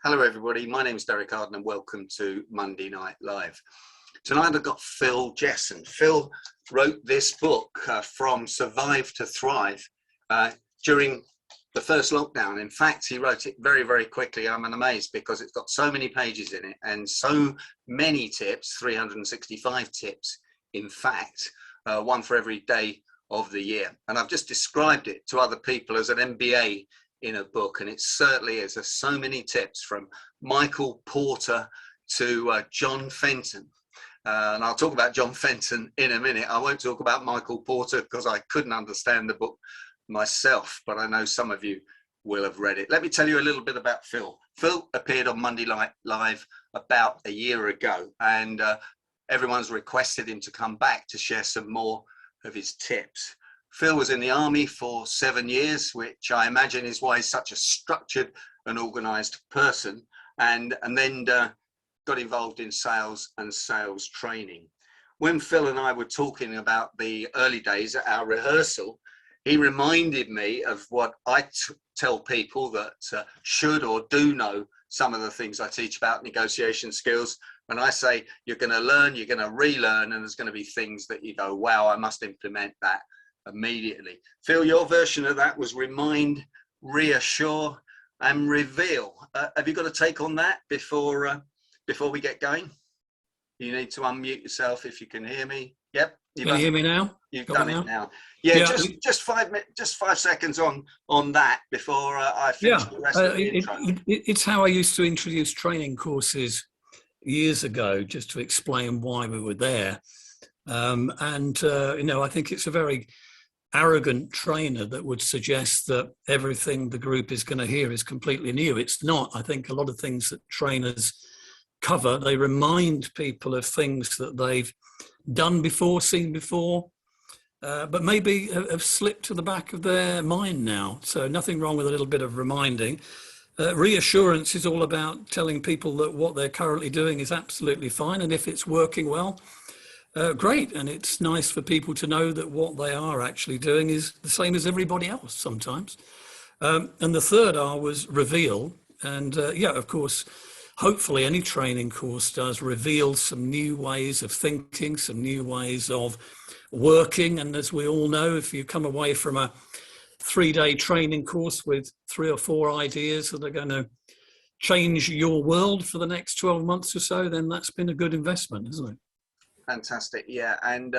Hello everybody, my name is Derek Arden and welcome to Monday Night Live. Tonight I've got Phil Jesson. Phil wrote this book, From Survive to Thrive, during the first lockdown. In fact, he wrote it very, very quickly. I'm amazed because it's got so many pages in it and so many tips, 365 tips, in fact, one for every day of the year. And I've just described it to other people as an MBA in a book, and it certainly is. There's so many tips from Michael Porter to John Fenton. And I'll talk about John Fenton in a minute. I won't talk about Michael Porter because I couldn't understand the book myself, but I know some of you will have read it. Let me tell you a little bit about Phil. Phil appeared on Monday Night Live about a year ago, and everyone's requested him to come back to share some more of his tips. Phil was in the army for 7 years, which I imagine is why he's such a structured and organized person, and then got involved in sales and sales training. When Phil and I were talking about the early days at our rehearsal, he reminded me of what I tell people that should or do know some of the things I teach about negotiation skills. When I say you're going to learn, you're going to relearn, and there's going to be things that you go, wow, I must implement that immediately. Phil, your version of that was remind, reassure, and reveal. Have you got a take on that before we get going? You need to unmute yourself if you can hear me. Yep. Can you hear me now? You've done it now. Yeah, just 5 seconds on that before I finish the rest of the intro. It's how I used to introduce training courses years ago, just to explain why we were there. I think it's a very arrogant trainer that would suggest that everything the group is going to hear is completely new. It's not. I think a lot of things that trainers cover, they remind people of things that they've done before, seen before, but maybe have slipped to the back of their mind now. So nothing wrong with a little bit of reminding. Reassurance is all about telling people that what they're currently doing is absolutely fine, and if it's working well, great. And it's nice for people to know that what they are actually doing is the same as everybody else sometimes. And the third R was reveal. And of course, hopefully any training course does reveal some new ways of thinking, some new ways of working. And as we all know, if you come away from a 3-day training course with 3 or 4 ideas that are going to change your world for the next 12 months or so, then that's been a good investment, isn't it? Fantastic. Yeah. And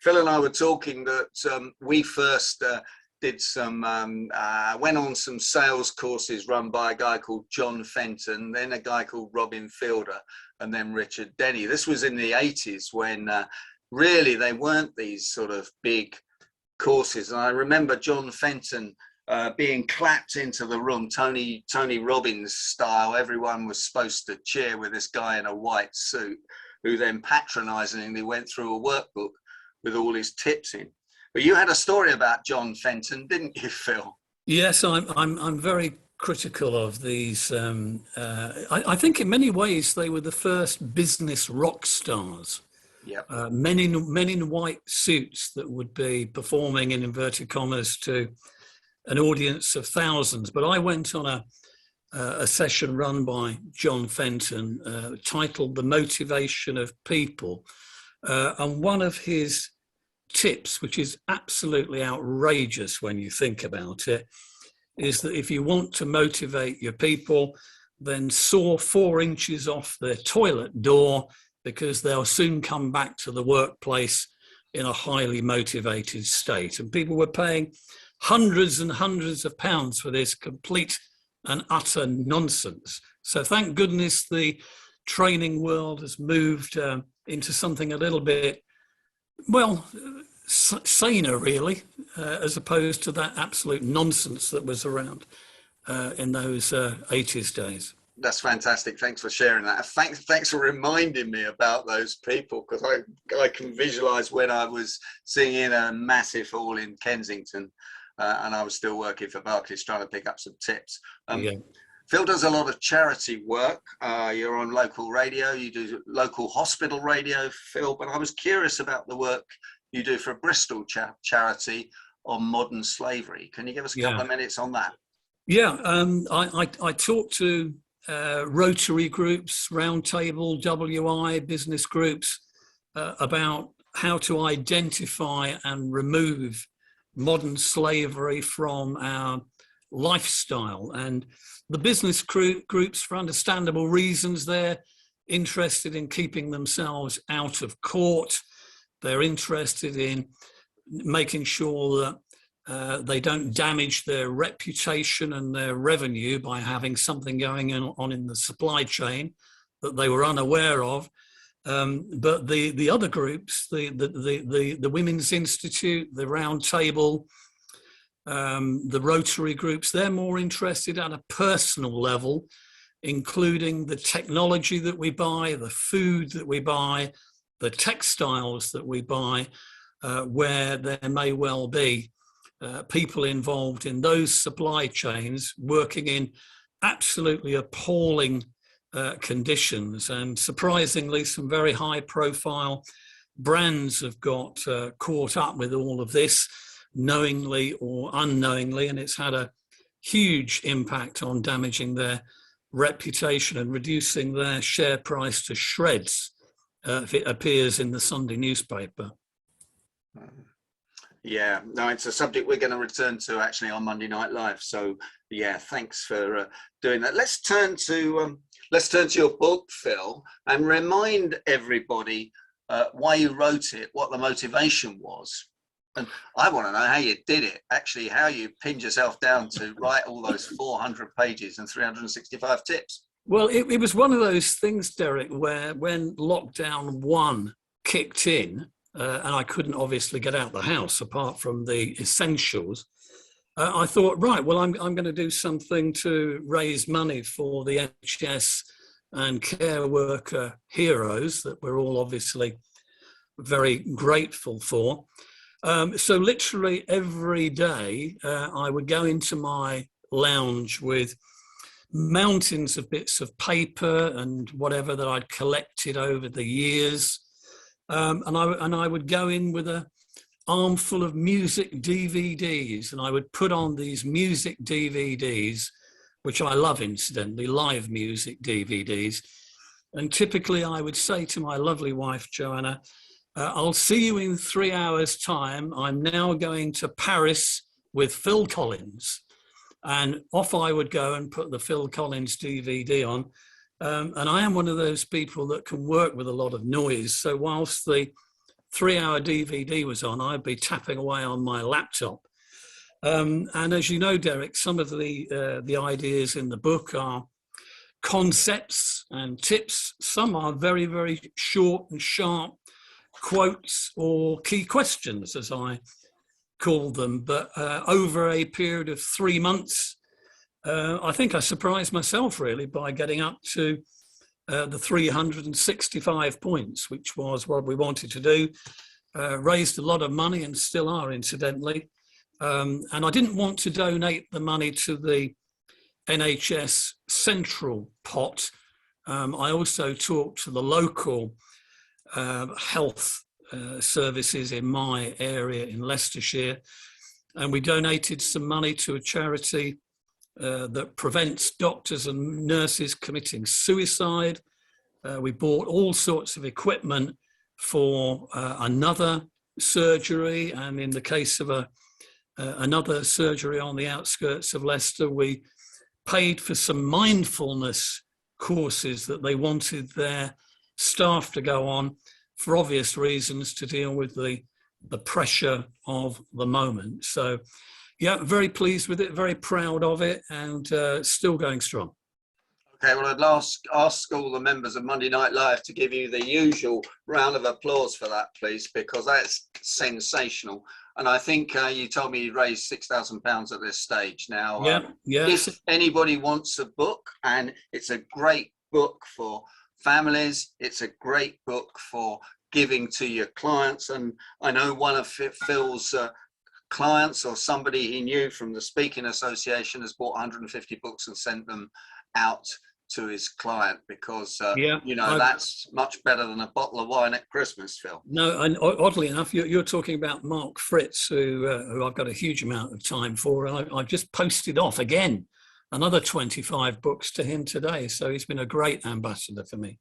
Phil and I were talking that we first did went on some sales courses run by a guy called John Fenton, then a guy called Robin Fielder, and then Richard Denny. This was in the 80s when really they weren't these sort of big courses. And I remember John Fenton being clapped into the room, Tony Robbins style. Everyone was supposed to cheer with this guy in a white suit, who then patronizingly went through a workbook with all his tips in. But you had a story about John Fenton, didn't you, Phil? Yes, I'm very critical of these. I think in many ways they were the first business rock stars. Yep. Men in white suits that would be performing in inverted commas to an audience of thousands. But I went on a session run by John Fenton titled The Motivation of People. And one of his tips, which is absolutely outrageous when you think about it, is that if you want to motivate your people, then saw 4 inches off their toilet door, because they'll soon come back to the workplace in a highly motivated state. And people were paying hundreds and hundreds of pounds for this complete and utter nonsense. So thank goodness the training world has moved into something a little bit, well, saner really, as opposed to that absolute nonsense that was around in those 80s days. That's fantastic. Thanks for sharing that. Thanks for reminding me about those people, because I can visualize when I was singing a massive hall in Kensington and I was still working for Barclays trying to pick up some tips. Phil does a lot of charity work. You're on local radio, you do local hospital radio, Phil, but I was curious about the work you do for a Bristol charity on modern slavery. Can you give us a couple of minutes on that? Yeah, I talked to Rotary groups, Roundtable, WI, business groups, about how to identify and remove modern slavery from our lifestyle. And the business groups, for understandable reasons, they're interested in keeping themselves out of court. They're interested in making sure that they don't damage their reputation and their revenue by having something going on in the supply chain that they were unaware of. But the other groups, the Women's Institute, the Round Table, the Rotary groups, they're more interested at a personal level, including the technology that we buy, the food that we buy, the textiles that we buy, where there may well be people involved in those supply chains working in absolutely appalling conditions. And surprisingly, some very high profile brands have got caught up with all of this, knowingly or unknowingly, and it's had a huge impact on damaging their reputation and reducing their share price to shreds if it appears in the Sunday newspaper. Yeah, no, it's a subject we're going to return to actually on Monday Night Live. So yeah, thanks for doing that. Let's turn to your book, Phil, and remind everybody why you wrote it, what the motivation was. And I want to know how you did it, actually, how you pinned yourself down to write all those 400 pages and 365 tips. Well, it was one of those things, Derek, where when lockdown 1 kicked in, and I couldn't obviously get out the house apart from the essentials, I thought, right, well, I'm going to do something to raise money for the NHS and care worker heroes that we're all obviously very grateful for. So literally every day I would go into my lounge with mountains of bits of paper and whatever that I'd collected over the years. And I would go in with an armful of music DVDs, and I would put on these music DVDs, which I love, incidentally, live music DVDs. And typically I would say to my lovely wife, Joanna, I'll see you in 3 hours' time. I'm now going to Paris with Phil Collins. And off I would go and put the Phil Collins DVD on. And I am one of those people that can work with a lot of noise. So whilst the 3-hour DVD was on, I'd be tapping away on my laptop. And as you know, Derek, some of the ideas in the book are concepts and tips. Some are very, very short and sharp quotes or key questions, as I call them. But over a period of 3 months, I think I surprised myself really by getting up to the 365 points, which was what we wanted to do. Raised a lot of money and still are, incidentally. And I didn't want to donate the money to the NHS central pot. I also talked to the local health services in my area in Leicestershire, and we donated some money to a charity that prevents doctors and nurses committing suicide. We bought all sorts of equipment for another surgery, and in the case of another surgery on the outskirts of Leicester, we paid for some mindfulness courses that they wanted their staff to go on for obvious reasons to deal with the pressure of the moment. So yeah, very pleased with it, very proud of it, and still going strong. Okay, well, I'd ask all the members of Monday Night Live to give you the usual round of applause for that, please, because that's sensational. And I think you told me you raised £6,000 at this stage. Now, if anybody wants a book, and it's a great book for families, it's a great book for giving to your clients. And I know one of Phil's clients, or somebody he knew from the Speaking Association, has bought 150 books and sent them out to his client, because that's much better than a bottle of wine at Christmas, Phil. No, and oddly enough, you're talking about Mark Fritz, who I've got a huge amount of time for, and I've just posted off again another 25 books to him today. So he's been a great ambassador for me.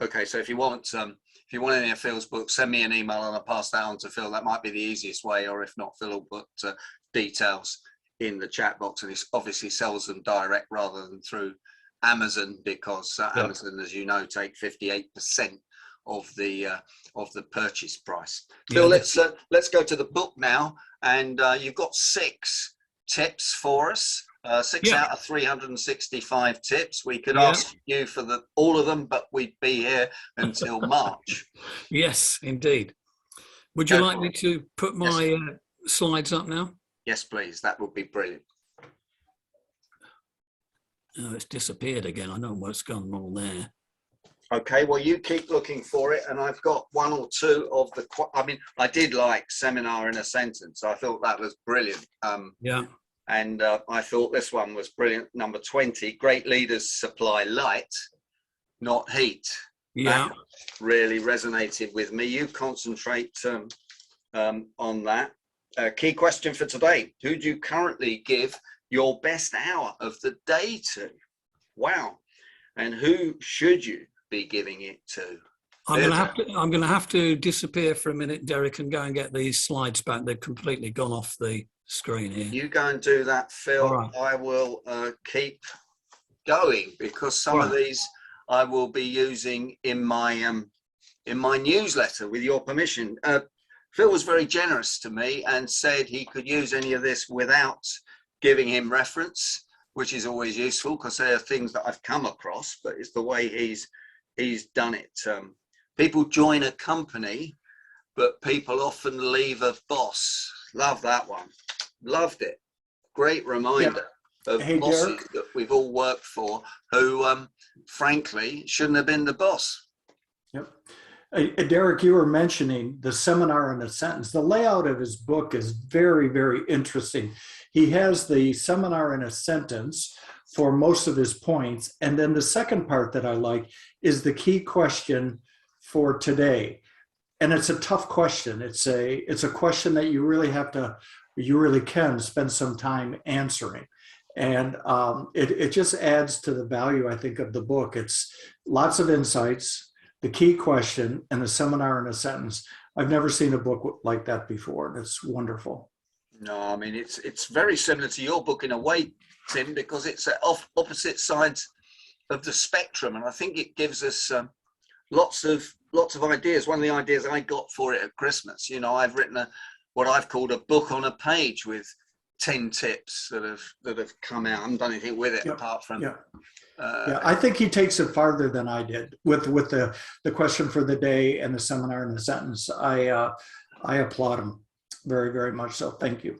Okay, so if you want any of Phil's books, send me an email and I'll pass that on to Phil. That might be the easiest way, or if not, Phil will put details in the chat box, and he obviously sells them direct rather than through Amazon, because Amazon, as you know, take 58% of the purchase price. Phil, let's go to the book now, and you've got 6 tips for us. 6 out of 365 tips. We could ask you for all of them, but we'd be here until March. Yes, indeed. Would you like me to put my slides up now? Yes, please. That would be brilliant. Oh, it's disappeared again. I know what's gone wrong there. Okay, well, you keep looking for it, and I've got 1 or 2 of the. I mean, I did like Seminar in a Sentence. I thought that was brilliant. And I thought this one was brilliant. Number 20, great leaders supply light, not heat. Yeah. That really resonated with me. You concentrate on that. Key question for today. Who do you currently give your best hour of the day to? Wow. And who should you be giving it to? I'm going to have to disappear for a minute, Derek, and go and get these slides back. They've completely gone off the screen here. You go and do that, Phil. Right. I will keep going, because some of these I will be using in my newsletter, with your permission. Phil was very generous to me and said he could use any of this without giving him reference, which is always useful, because there are things that I've come across, but it's the way he's done it. People join a company, but people often leave a boss. Love that one. Loved it. Great reminder of bosses Derek, that we've all worked for, who frankly shouldn't have been the boss. Yep. Derek, you were mentioning the Seminar in a Sentence. The layout of his book is very, very interesting. He has the Seminar in a Sentence for most of his points. And then the second part that I like is the key question for today. And it's a tough question. It's a question that you really can spend some time answering. And it just adds to the value, I think, of the book. It's lots of insights, the key question, and the Seminar in a Sentence. I've never seen a book like that before. It's wonderful. No, I mean, it's very similar to your book in a way, Tim, because it's at opposite sides of the spectrum. And I think it gives us lots of ideas. One of the ideas I got for it at Christmas, I've written what I've called a book on a page with 10 tips that have come out. I haven't done anything with it apart from. I think he takes it farther than I did with the question for the day and the Seminar in a Sentence. I applaud him very, very much. So thank you.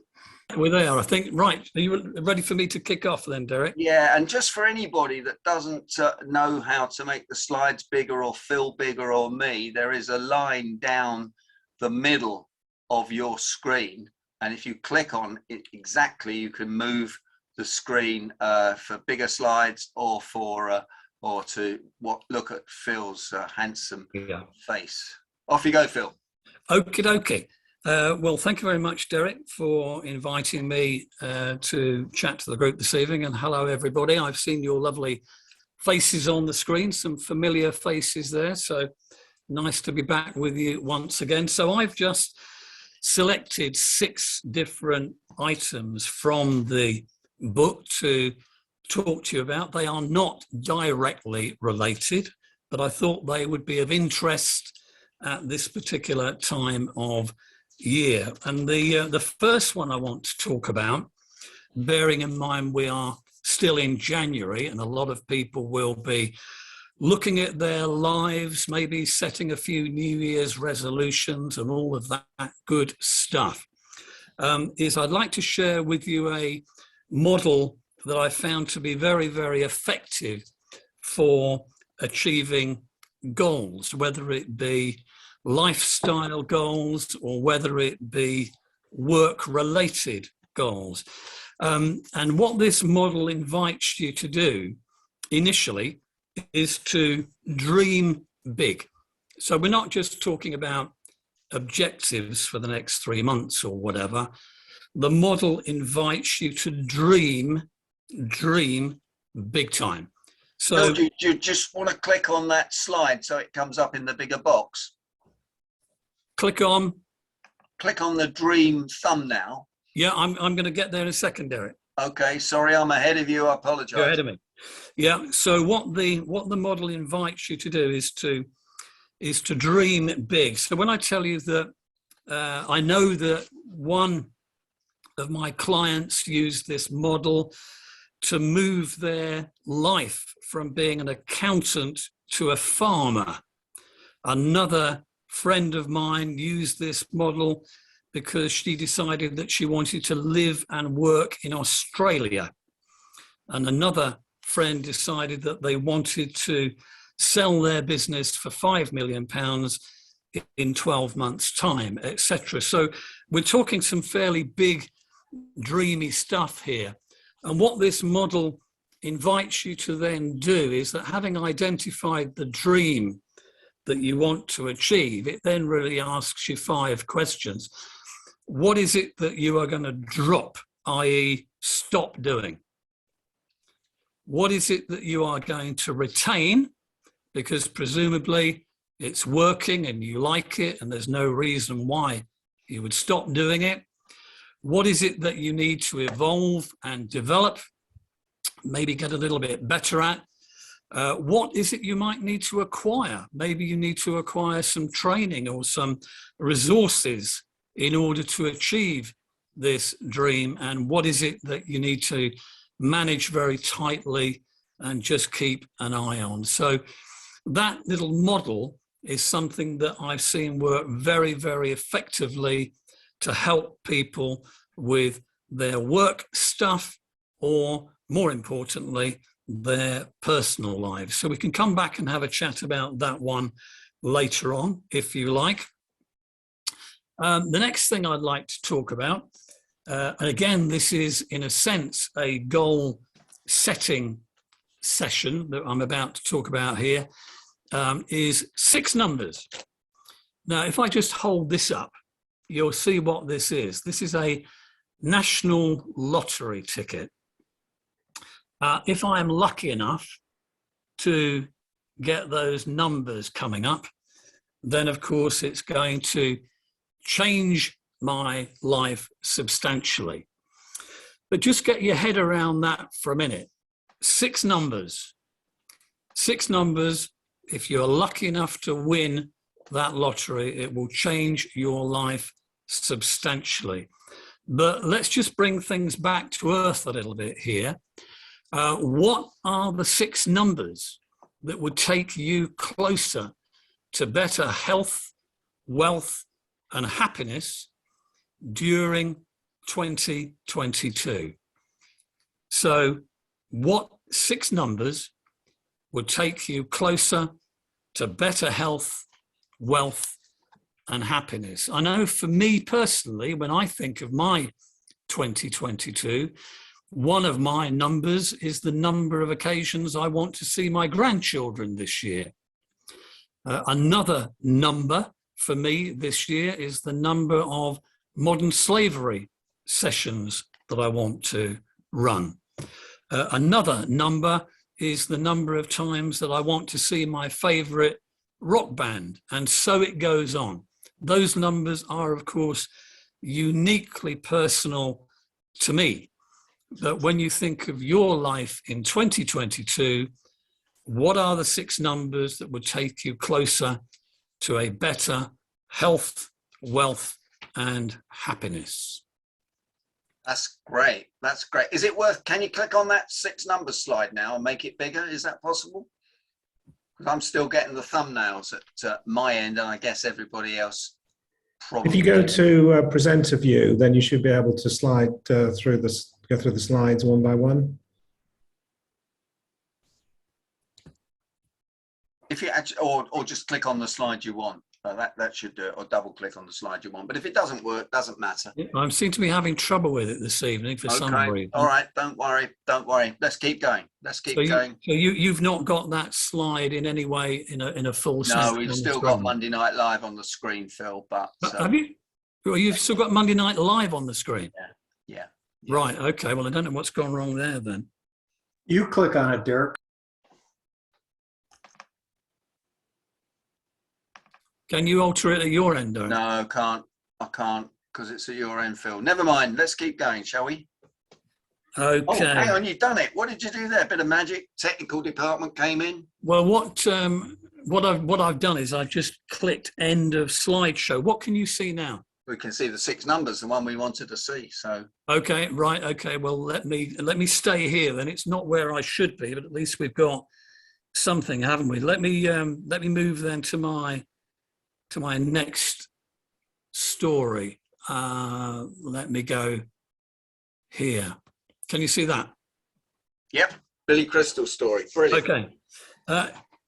We're there, I think. Right. Are you ready for me to kick off then, Derek? Yeah. And just for anybody that doesn't know how to make the slides bigger or Phil bigger or me, there is a line down the middle of your screen. And if you click on it exactly, you can move the screen for bigger slides or to look at Phil's handsome face. Off you go, Phil. Okie dokie. Well, thank you very much, Derek, for inviting me to chat to the group this evening. And hello, everybody. I've seen your lovely faces on the screen, some familiar faces there. So nice to be back with you once again. So I've just selected 6 different items from the book to talk to you about. They are not directly related, but I thought they would be of interest at this particular time of year. And the first one I want to talk about, bearing in mind we are still in January and a lot of people will be looking at their lives, maybe setting a few New Year's resolutions and all of that good stuff, is I'd like to share with you a model that I found to be very, very effective for achieving goals, whether it be lifestyle goals or whether it be work-related goals. And what this model invites you to do initially is to dream big. So we're not just talking about objectives for the next 3 months or whatever. The model invites you to dream dream big time. So Phil, do you just want to click on that slide so it comes up in the bigger box? click on. Click on the dream thumbnail. Yeah, I'm going to get there in a second, Derek. Okay, sorry, I'm ahead of you. I apologize. You're ahead of me. Yeah. So what the model invites you to do is to dream big. So when I tell you that I know that one of my clients used this model to move their life from being an accountant to a farmer. Another friend of mine used this model because she decided that she wanted to live and work in Australia. And another friend decided that they wanted to sell their business for £5 million in 12 months' time, etc. So we're talking some fairly big, dreamy stuff here. And what this model invites you to then do is that, having identified the dream that you want to achieve, it then really asks you 5 questions. What is it that you are going to drop, i.e. stop doing? What is it that you are going to retain? Because presumably it's working and you like it and there's no reason why you would stop doing it. What is it that you need to evolve and develop, maybe get a little bit better at? What is it you might need to acquire? Maybe you need to acquire some training or some resources in order to achieve this dream. And what is it that you need to manage very tightly and just keep an eye on? So that little model is something that I've seen work very, very effectively to help people with their work stuff, or more importantly, their personal lives. So we can come back and have a chat about that one later on, if you like. The next thing I'd like to talk about, and again, this is in a sense a goal setting session that I'm about to talk about here, is 6 numbers. Now, if I just hold this up, you'll see what this is. This is a national lottery ticket. If I am lucky enough to get those numbers coming up, then of course it's going to change my life substantially. But just get your head around that for a minute. 6 numbers. 6 numbers. If you're lucky enough to win that lottery, it will change your life substantially. But let's just bring things back to earth a little bit here. What are the 6 numbers that would take you closer to better health, wealth, and happiness during 2022? So what 6 numbers would take you closer to better health, wealth, and happiness? I know for me personally, when I think of my 2022, one of my numbers is the number of occasions I want to see my grandchildren this year. Another number for me this year is the number of modern slavery sessions that I want to run. Another number is the number of times that I want to see my favorite rock band, and so it goes on. Those numbers are, of course, uniquely personal to me. But when you think of your life in 2022, what are the 6 numbers that would take you closer to a better health, wealth, and happiness? That's great. That's great. Is it worth, can you click on that 6 numbers slide now and make it bigger? Is that possible? Because I'm still getting the thumbnails at my end, and I guess everybody else probably. If you go to presenter view, then you should be able to slide through this. Go through the slides one by one. If you actually, or just click on the slide you want. That should do it, or double click on the slide you want. But if it doesn't work, doesn't matter. I seem to be having trouble with it this evening for some reason. All right, don't worry. Let's keep going. Going. So you've not got that slide in any way in a full sense? No, we've still got Monday Night Live on the screen, Phil. But have you? Well, you've still got Monday Night Live on the screen. Yeah. Right. Okay. Well, I don't know what's gone wrong there then. You click on it, Derek. Can you alter it at your end, Derek? No, I can't, because it's at your end, Phil. Never mind. Let's keep going, shall we? Okay. Oh, hang on, you've done it. What did you do there? Bit of magic. Technical department came in. Well, what I've done is I've just clicked end of slideshow. What can you see now? We can see the 6 numbers, the one we wanted to see. So Okay, right. Okay. Well, let me stay here. Then it's not where I should be, but at least we've got something, haven't we? Let me move then to my next story. Let me go here. Can you see that? yep, Billy Crystal story. Brilliant. Okay.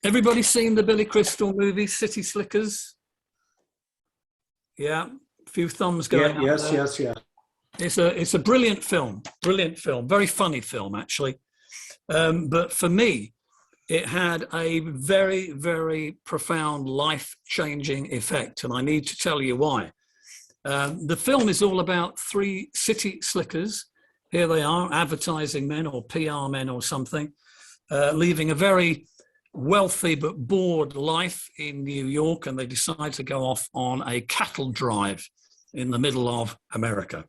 Everybody seen the Billy Crystal movie, City Slickers? Yeah, a few thumbs going up there. Yes. It's a brilliant film, very funny film actually. But for me, it had a very, very profound life-changing effect, and I need to tell you why. The film is all about 3 city slickers. Here they are, advertising men or PR men or something, leaving a very wealthy but bored life in New York, and they decide to go off on a cattle drive in the middle of America,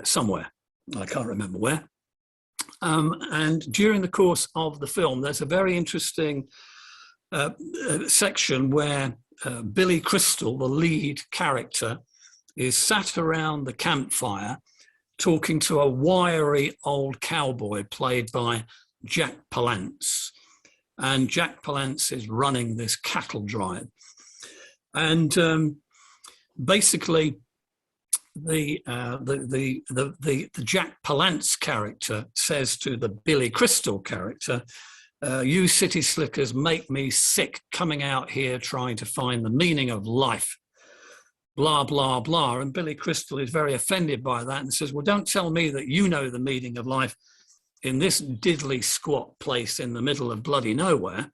somewhere. I can't remember where. And during the course of the film, there's a very interesting section where Billy Crystal, the lead character, is sat around the campfire talking to a wiry old cowboy played by Jack Palance. And Jack Palance is running this cattle drive. And basically, the Jack Palance character says to the Billy Crystal character, you city slickers make me sick coming out here trying to find the meaning of life, blah, blah, blah. And Billy Crystal is very offended by that and says, well, don't tell me that you know the meaning of life in this diddly squat place in the middle of bloody nowhere.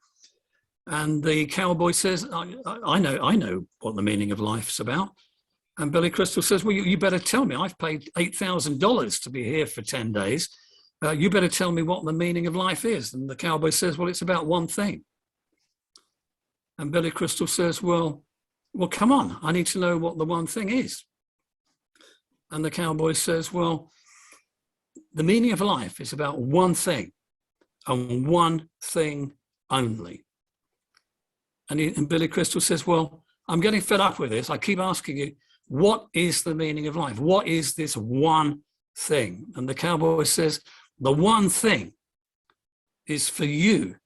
And the cowboy says, I know what the meaning of life's about. And Billy Crystal says, well, you better tell me. I've paid $8,000 to be here for 10 days. You better tell me what the meaning of life is. And the cowboy says, well, it's about one thing. And Billy Crystal says, well, come on. I need to know what the one thing is. And the cowboy says, well, the meaning of life is about one thing and one thing only. And Billy Crystal says, well, I'm getting fed up with this. I keep asking you, what is the meaning of life? What is this one thing? And the cowboy says, the one thing is for you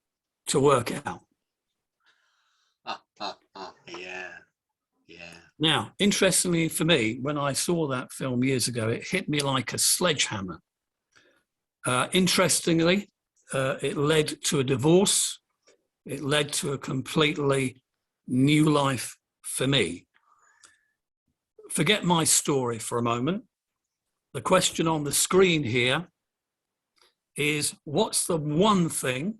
to work out. Yeah. Now, interestingly for me, when I saw that film years ago, it hit me like a sledgehammer. Interestingly, it led to a divorce. It led to a completely new life for me. Forget my story for a moment. The question on the screen here is, what's the one thing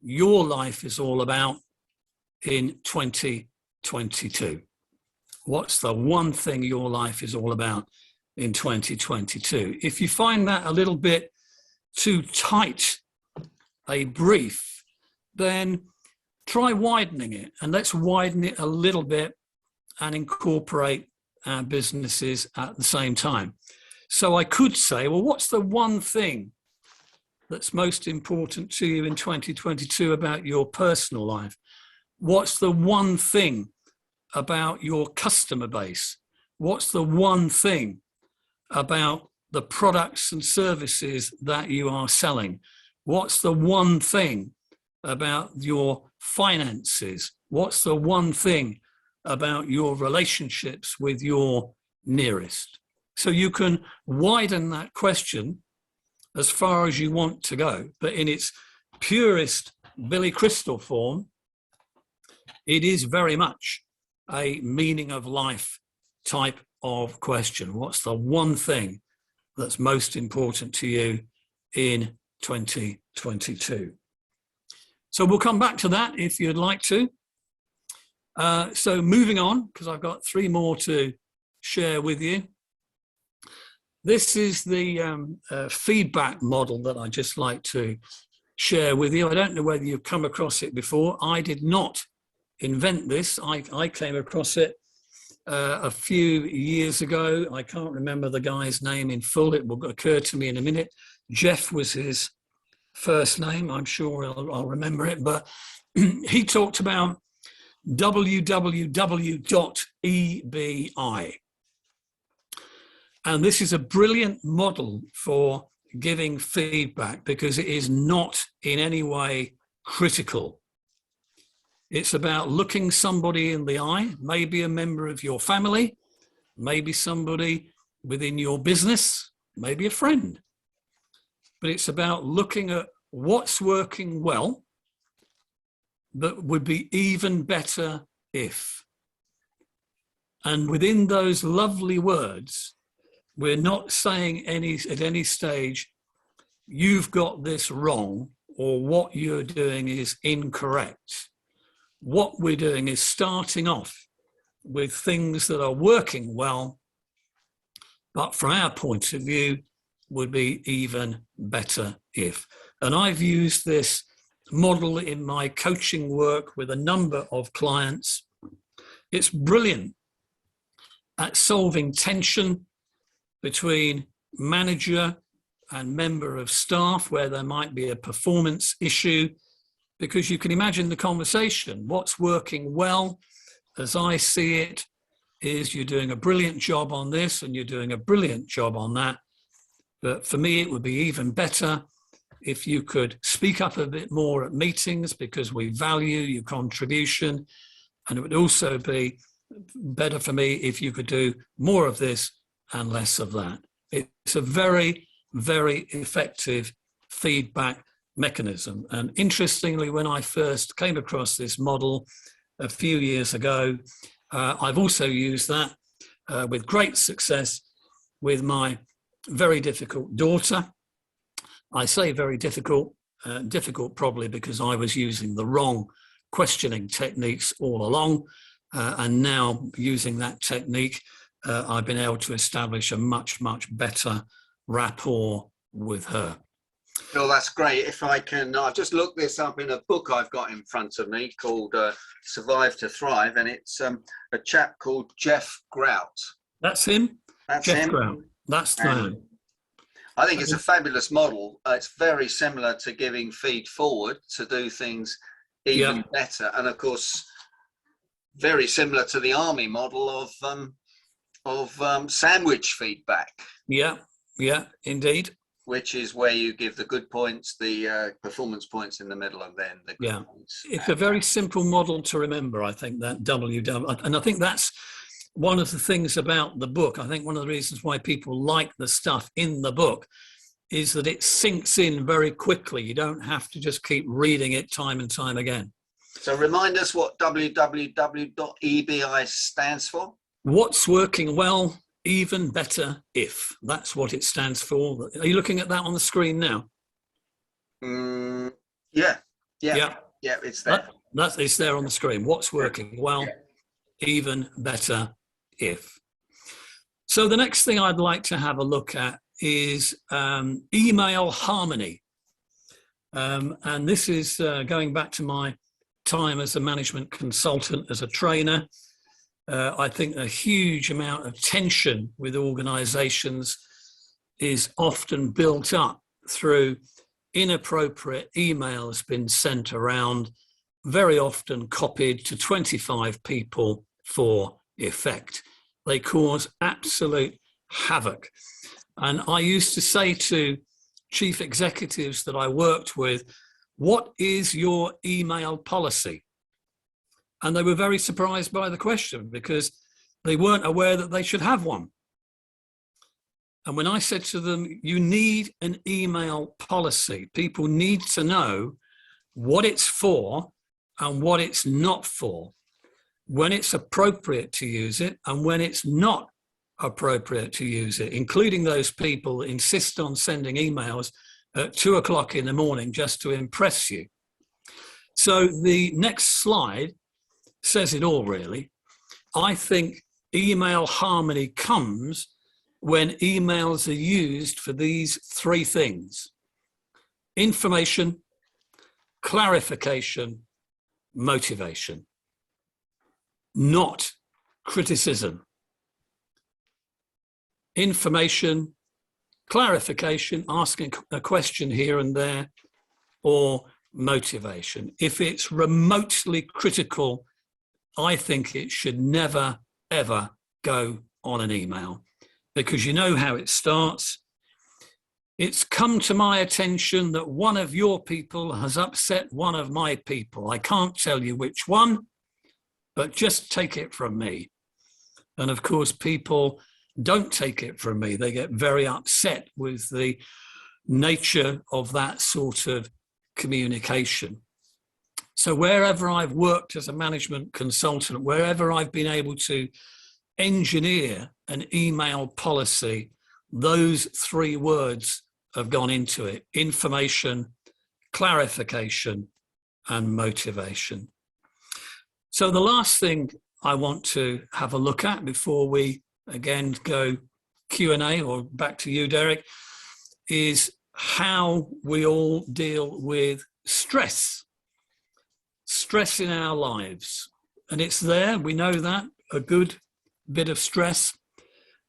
your life is all about in 2022? What's the one thing your life is all about in 2022? If you find that a little bit too tight a brief, then try widening it, and let's widen it a little bit and incorporate our businesses at the same time. So I could say, well, what's the one thing that's most important to you in 2022 about your personal life? What's the one thing about your customer base? What's the one thing about the products and services that you are selling? What's the one thing about your finances? What's the one thing about your relationships with your nearest? So you can widen that question as far as you want to go, but in its purest Billy Crystal form, it is very much a meaning of life type of question. What's the one thing that's most important to you in 2022? So we'll come back to that if you'd like to. So moving on, because I've got 3 more to share with you. This is the feedback model that I just like to share with you. I don't know whether you've come across it before. I did not invent this. I came across it a few years ago. I can't remember the guy's name in full. It will occur to me in a minute. Jeff was his first name. I'm sure I'll remember it. But he talked about WWWEBI. And this is a brilliant model for giving feedback because it is not in any way critical. It's about looking somebody in the eye, maybe a member of your family, maybe somebody within your business, maybe a friend. But it's about looking at what's working well that would be even better if. And within those lovely words, we're not saying at any stage, you've got this wrong or what you're doing is incorrect. What we're doing is starting off with things that are working well, but from our point of view, would be even better if. And I've used this model in my coaching work with a number of clients. It's brilliant at solving tension between manager and member of staff where there might be a performance issue, because you can imagine the conversation. What's working well, as I see it, is you're doing a brilliant job on this and you're doing a brilliant job on that. But for me, it would be even better if you could speak up a bit more at meetings because we value your contribution. And it would also be better for me if you could do more of this and less of that. It's a very, very effective feedback mechanism. And interestingly, when I first came across this model a few years ago, I've also used that with great success with my very difficult daughter. I say very difficult, difficult probably because I was using the wrong questioning techniques all along. And now using that technique, I've been able to establish a much, much better rapport with her. Phil, that's great. If I can, I've just looked this up in a book I've got in front of me called Survive to Thrive, and it's a chap called Jeff Grout. That's him? That's Jeff him. Grout. That's the man. I think it's a fabulous model. It's very similar to giving feed forward to do things even better. And of course, very similar to the army model of sandwich feedback. Yeah, Indeed. Which is where you give the good points, the performance points in the middle, and then the good points. It's a very simple model to remember, I think, that WW. And I think that's one of the things about the book. I think one of the reasons why people like the stuff in the book is that it sinks in very quickly. You don't have to just keep reading it time and time again. So remind us what WWWEBI stands for. What's working well, even better if. That's what it stands for. Are you looking at that on the screen now? Yeah, it's there. It's there on the screen. What's working well, even better if. So the next thing I'd like to have a look at is email harmony. And this is going back to my time as a management consultant, as a trainer. I think a huge amount of tension with organizations is often built up through inappropriate emails being sent around, very often copied to 25 people for effect. They cause absolute havoc. And I used to say to chief executives that I worked with, what is your email policy? And they were very surprised by the question because they weren't aware that they should have one. And when I said to them, you need an email policy, people need to know what it's for and what it's not for, when it's appropriate to use it and when it's not appropriate to use it, including those people that insist on sending emails at 2 o'clock in the morning just to impress you. So the next slide says it all, really. I think email harmony comes when emails are used for these three things: information, clarification, motivation, not criticism. Information, clarification, asking a question here and there, or motivation. If it's remotely critical, I think it should never, ever go on an email, because you know how it starts. It's come to my attention that one of your people has upset one of my people. I can't tell you which one, but just take it from me. And of course, people don't take it from me. They get very upset with the nature of that sort of communication. So wherever I've worked as a management consultant, wherever I've been able to engineer an email policy, those three words have gone into it: information, clarification, and motivation. So the last thing I want to have a look at before we again go Q&A, or back to you, Derek, is how we all deal with stress. Stress in our lives. And it's there, we know that, a good bit of stress.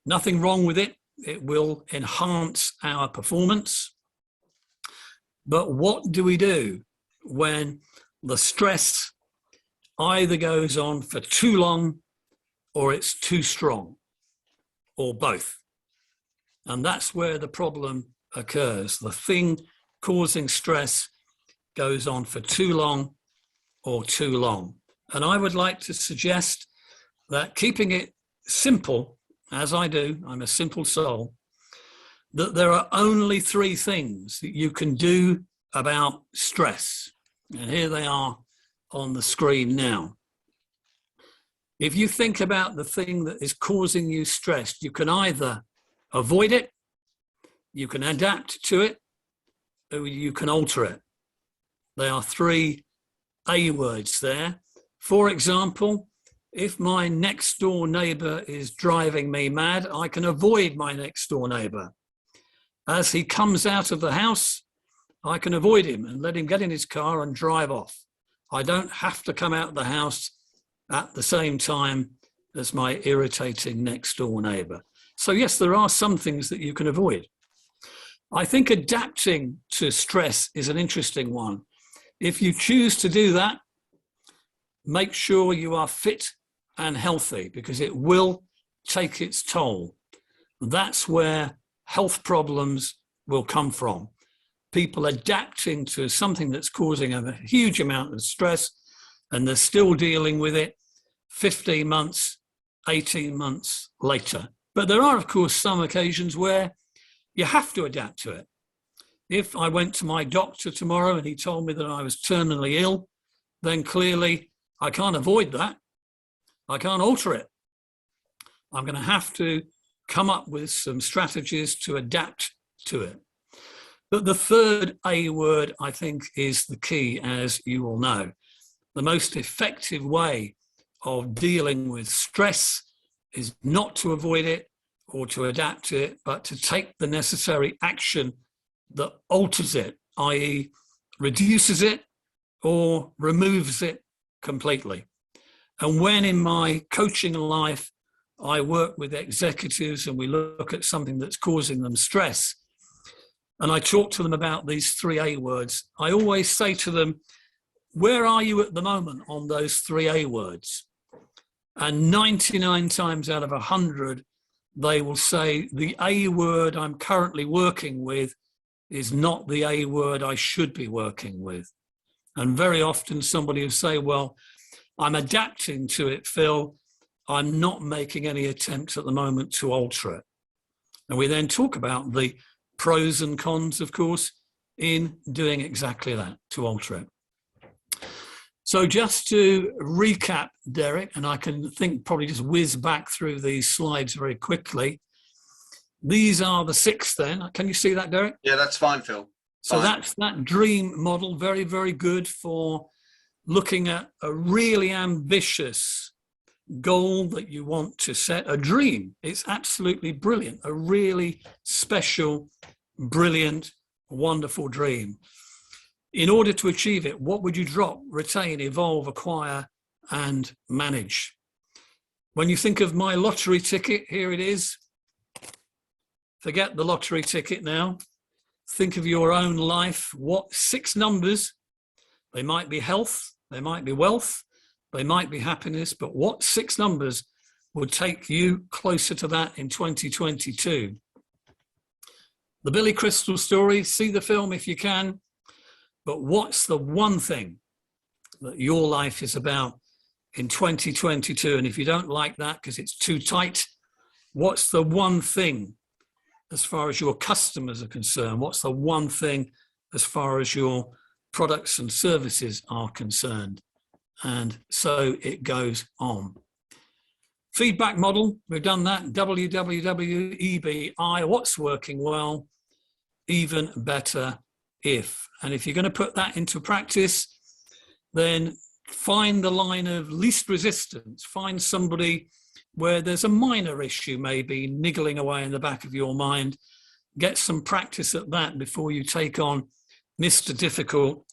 Nothing wrong with it. It will enhance our performance. But what do we do when the stress either goes on for too long, or it's too strong, or both? And that's where the problem occurs. The thing causing stress goes on for too long or too long. And I would like to suggest that, keeping it simple, as I do, I'm a simple soul, that there are only three things that you can do about stress. And here they are on the screen now. If you think about the thing that is causing you stress, you can either avoid it, you can adapt to it, or you can alter it. There are three A words there. For example, if my next door neighbour is driving me mad, I can avoid my next door neighbour. As he comes out of the house, I can avoid him and let him get in his car and drive off. I don't have to come out of the house at the same time as my irritating next door neighbour. So yes, there are some things that you can avoid. I think adapting to stress is an interesting one. If you choose to do that, make sure you are fit and healthy, because it will take its toll. That's where health problems will come from. People adapting to something that's causing a huge amount of stress, and they're still dealing with it 15 months, 18 months later. But there are, of course, some occasions where you have to adapt to it. If I went to my doctor tomorrow and he told me that I was terminally ill, then clearly I can't avoid that. I can't alter it. I'm going to have to come up with some strategies to adapt to it. But the third A word, I think, is the key, as you all know. The most effective way of dealing with stress is not to avoid it or to adapt to it, but to take the necessary action that alters it, i.e. reduces it or removes it completely. And when in my coaching life, I work with executives and we look at something that's causing them stress, and I talk to them about these three A words, I always say to them, where are you at the moment on those three A words? And 99 times out of 100, they will say the A word I'm currently working with is not the A word I should be working with. And very often somebody will say, well, I'm adapting to it, Phil. I'm not making any attempts at the moment to alter it. And we then talk about the pros and cons, of course, in doing exactly that, to alter it. So just to recap, Derek, and I can think probably just whiz back through these slides very quickly. These are the 6 then. Can you see that, Derek? Yeah, that's fine, Phil. So that's that dream model, very, very good for looking at a really ambitious goal that you want to set, a dream. It's absolutely brilliant, a really special, brilliant, wonderful dream. In order to achieve it, what would you drop, retain, evolve, acquire, and manage? When you think of my lottery ticket, here it is. Forget the lottery ticket now. Think of your own life. What 6 numbers? They might be health, they might be wealth, they might be happiness, but what 6 numbers would take you closer to that in 2022? The Billy Crystal story, see the film if you can, but what's the one thing that your life is about in 2022? And if you don't like that because it's too tight, what's the one thing as far as your customers are concerned? What's the one thing as far as your products and services are concerned? And so it goes on. Feedback model, we've done that. WWWEBI, what's working well? Even better if. And if you're going to put that into practice, then find the line of least resistance. Find somebody where there's a minor issue maybe niggling away in the back of your mind. Get some practice at that before you take on Mr. Difficult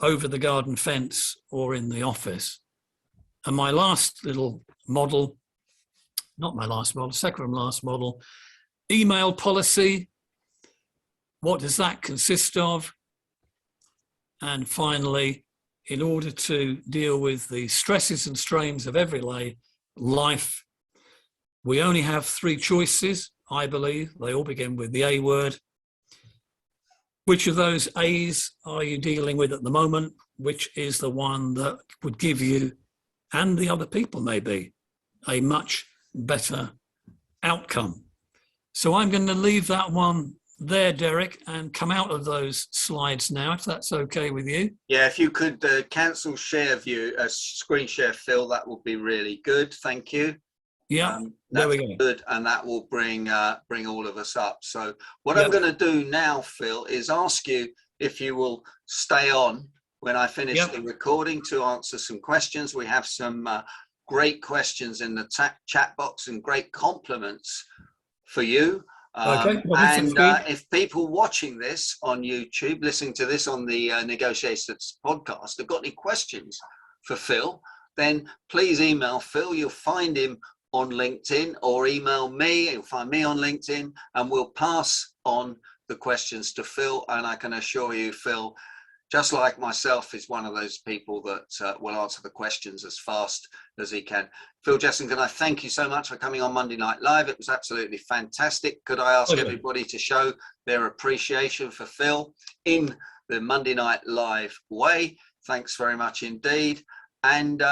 over the garden fence or in the office. And my last little model, not my last model, second from last model, email policy. What does that consist of? And finally, in order to deal with the stresses and strains of everyday life, we only have 3 choices, I believe. They all begin with the A word. Which of those A's are you dealing with at the moment? Which is the one that would give you, and the other people maybe, a much better outcome? So I'm going to leave that one there, Derek, and come out of those slides now, if that's okay with you. Yeah, if you could cancel share view, screen share, Phil, that would be really good. Thank you. Yeah, there we that's go. Good, and that will bring all of us up. So what Yep. I'm going to do now, Phil, is ask you if you will stay on when I finish Yep. the recording to answer some questions. We have some great questions in the chat box and great compliments for you. Okay, And if people watching this on YouTube, listening to this on the Negotiators podcast, have got any questions for Phil, then please email Phil. You'll find him on LinkedIn, or email me. You'll find me on LinkedIn, and we'll pass on the questions to Phil. And I can assure you, Phil, just like myself, is one of those people that will answer the questions as fast as he can. Phil Jesson, can I thank you so much for coming on Monday Night Live? It was absolutely fantastic. Could I ask everybody to show their appreciation for Phil in the Monday Night Live way? Thanks very much indeed. And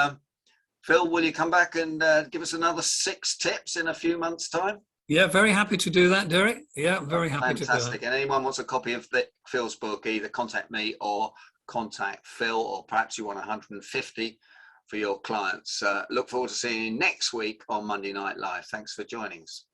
Phil, will you come back and give us another 6 tips in a few months' time? Yeah, very happy to do that, Derek. Yeah, very happy to do that. Fantastic. And anyone wants a copy of Phil's book, either contact me or contact Phil, or perhaps you want 150 for your clients. Look forward to seeing you next week on Monday Night Live. Thanks for joining us.